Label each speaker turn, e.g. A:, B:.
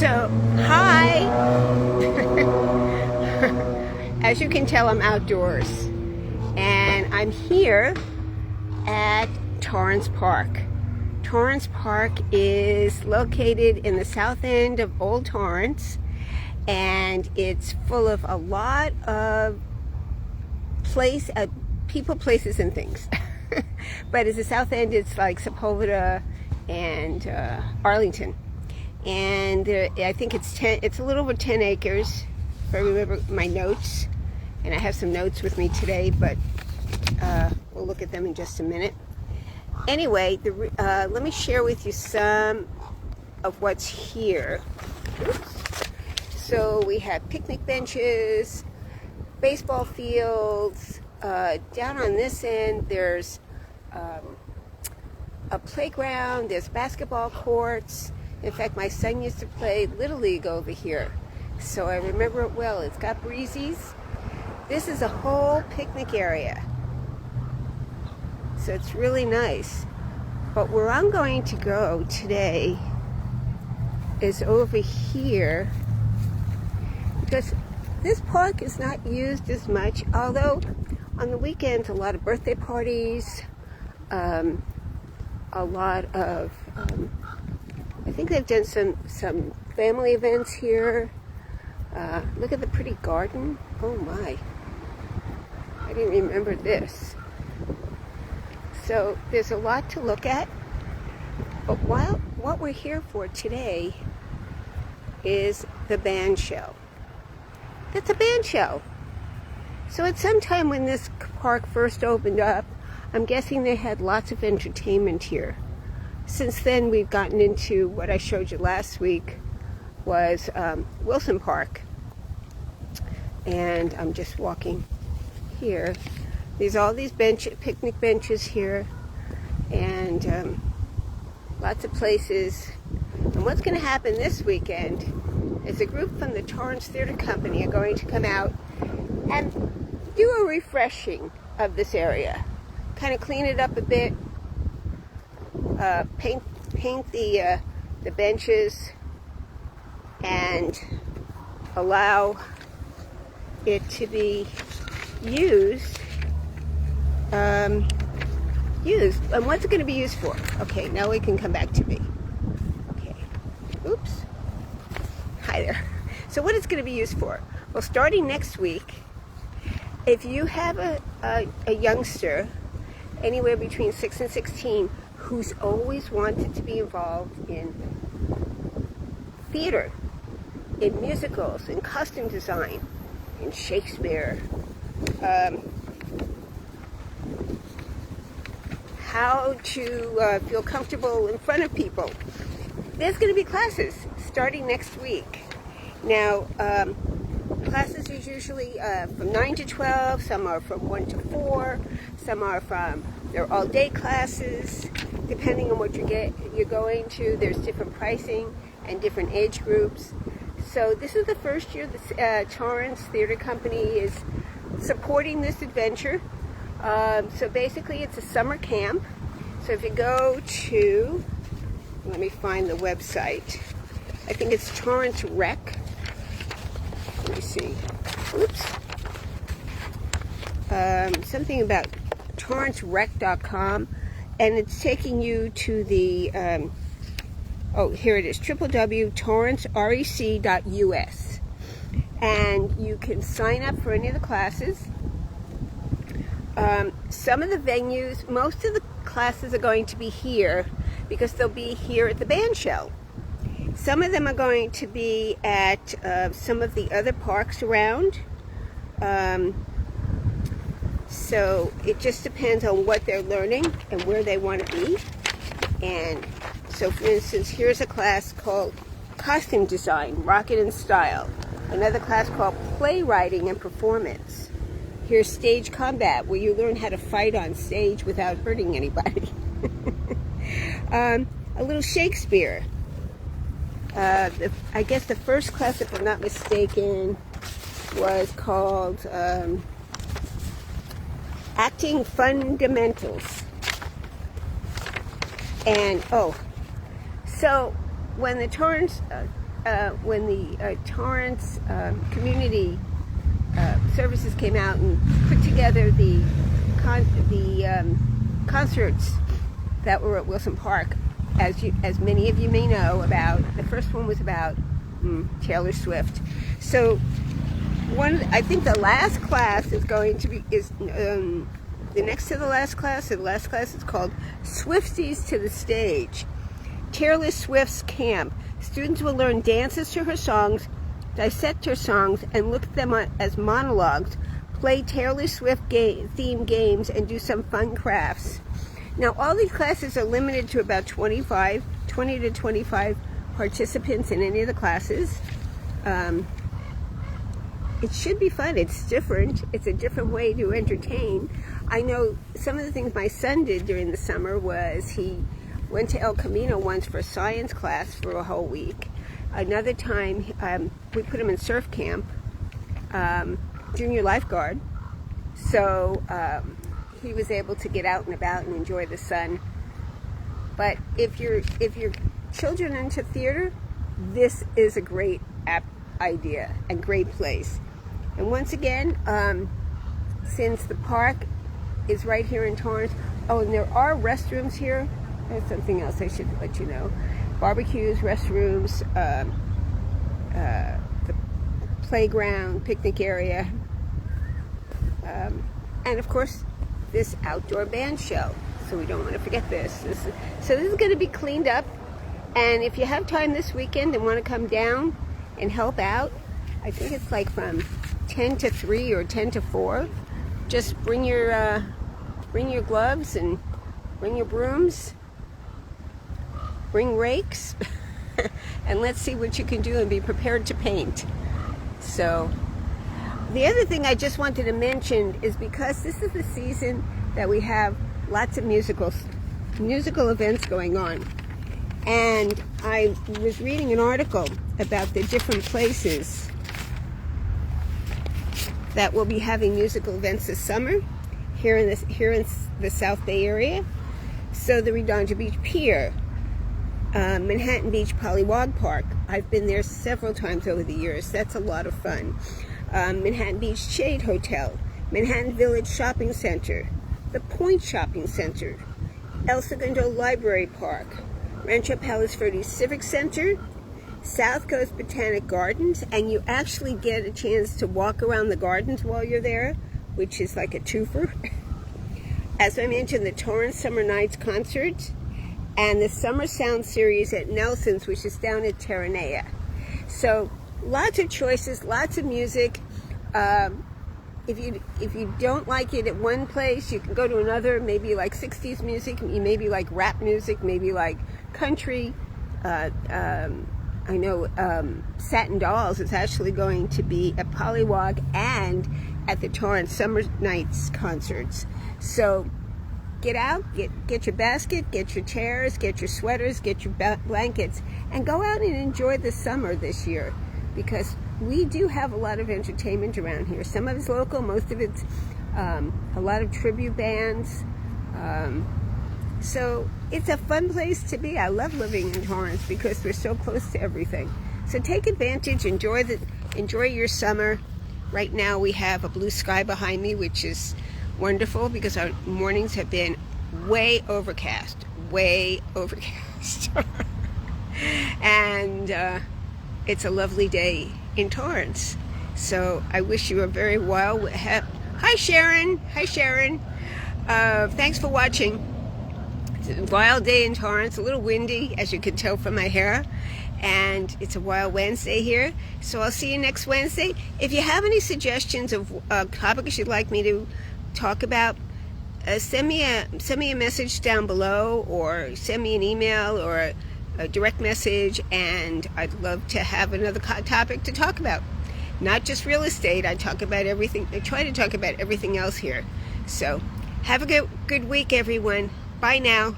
A: So, hi! As you can tell, I'm outdoors. And I'm here at Torrance Park. Torrance Park is located in the south end of Old Torrance. And it's full of a lot of people, places, and things. But at the south end, it's like Sepulveda and Arllington. And I think it's a little over 10 acres, if I remember my notes. And I have some notes with me today, but we'll look at them in just a minute. Anyway, let me share with you some of what's here. Oops. So we have picnic benches, baseball fields. Down on this end, there's a playground, there's basketball courts. In fact, my son used to play Little League over here, so I remember it well. It's got breezies. This is a whole picnic area, so it's really nice. But where I'm going to go today is over here, because this park is not used as much, although on the weekends a lot of birthday parties, a lot of I think they've done some family events here. Look at the pretty garden. Oh my, I didn't remember this. So there's a lot to look at. But what we're here for today is the band show. It's a band show. So at some time when this park first opened up, I'm guessing they had lots of entertainment here. Since then, we've gotten into what I showed you last week was Wilson Park. And I'm just walking here. There's all these picnic benches here, and lots of places. And what's going to happen this weekend is a group from the Torrance Theater Co are going to come out and do a refreshing of this area. Kind of clean it up a bit. Paint the benches and allow it to be used. And what's it going to be used for? Okay, now we can come back to me. Okay. Oops. Hi there. So what it's going to be used for? Well, starting next week, if you have a youngster anywhere between 6 and 16 who's always wanted to be involved in theater, in musicals, in costume design, in Shakespeare, how to feel comfortable in front of people, there's going to be classes starting next week. Now, classes is usually from 9 to 12, some are from 1 to 4, some are they're all-day classes. Depending on what you're going to, there's different pricing and different age groups. So this is the first year the Torrance Theater Company is supporting this adventure. So basically it's a summer camp. So if you go to, let me find the website. I think it's Torrance Rec. Let me see. Oops. Something about torrancerec.com, and it's taking you to the here it is, www.torrancerec.us, and you can sign up for any of the classes. Some of the venues, most of the classes are going to be here because they'll be here at the band show. Some of them are going to be at some of the other parks around. So it just depends on what they're learning and where they want to be. And so, for instance, here's a class called Costume Design, Rocket and Style. Another class called Playwriting and Performance. Here's Stage Combat, where you learn how to fight on stage without hurting anybody. A little Shakespeare. I guess the first class, if I'm not mistaken, was called Acting Fundamentals. And, so when the Torrance when the Torrance community services came out and put together the concerts that were at Wilson Park, as many of you may know about. The first one was about Taylor Swift. So I think the last class is going to be the next to the last class. So the last class is called Swifties to the Stage. Taylor Swift's Camp. Students will learn dances to her songs, dissect her songs, and look at them as monologues, play Taylor Swift themed games, and do some fun crafts. Now, all these classes are limited to about 20 to 25 participants in any of the classes. It should be fun. It's different. It's a different way to entertain. I know some of the things my son did during the summer was he went to El Camino once for a science class for a whole week. Another time, we put him in surf camp, junior lifeguard. So he was able to get out and about and enjoy the sun. But if your children are into theater, this is a great idea and great place. And once again, since the park is right here in Torrance, and there are restrooms here. That's something else I should let you know. Barbecues, restrooms, the playground, picnic area, and of course this outdoor band show. So we don't want to forget this. So this is going to be cleaned up, and if you have time this weekend and want to come down and help out, I think it's like from 10 to 3 or 10 to 4. Just bring your gloves and bring your brooms, bring rakes, and let's see what you can do and be prepared to paint. So the other thing I just wanted to mention is because this is the season that we have lots of musical events going on. And I was reading an article about the different places that will be having musical events this summer here in the South Bay area. So the Redondo Beach Pier, Manhattan Beach Polywog Park. I've been there several times over the years. That's a lot of fun. Manhattan Beach Shade Hotel, Manhattan Village Shopping Center, the Point Shopping Center, El Segundo Library Park, Rancho Palos Verdes Civic Center, South Coast Botanic Gardens, and you actually get a chance to walk around the gardens while you're there, which is like a twofer. As I mentioned, the Torrance Summer Nights concert and the Summer Sound Series at Nelson's, which is down at Terranea. So lots of choices, lots of music. If you don't like it at one place, you can go to another. Maybe like 60s music, maybe like rap music, maybe like country. I know Satin Dolls is actually going to be at Polywog and at the Torrance Summer Nights concerts. So get out, get your basket, get your chairs, get your sweaters, get your blankets, and go out and enjoy the summer this year, because we do have a lot of entertainment around here. Some of it's local, most of it's a lot of tribute bands. So it's a fun place to be. I love living in Torrance because we're so close to everything. So take advantage, enjoy your summer. Right now we have a blue sky behind me, which is wonderful because our mornings have been way overcast. And it's a lovely day in Torrance. So I wish you a very wild. Hi Sharon. Thanks for watching. It's a wild day in Torrance, a little windy, as you can tell from my hair, and it's a wild Wednesday here. So I'll see you next Wednesday. If you have any suggestions of topics you'd like me to talk about, send me a message down below, or send me an email or a direct message, and I'd love to have another topic to talk about. Not just real estate. I talk about everything. I try to talk about everything else here. So have a good week, everyone. Bye now.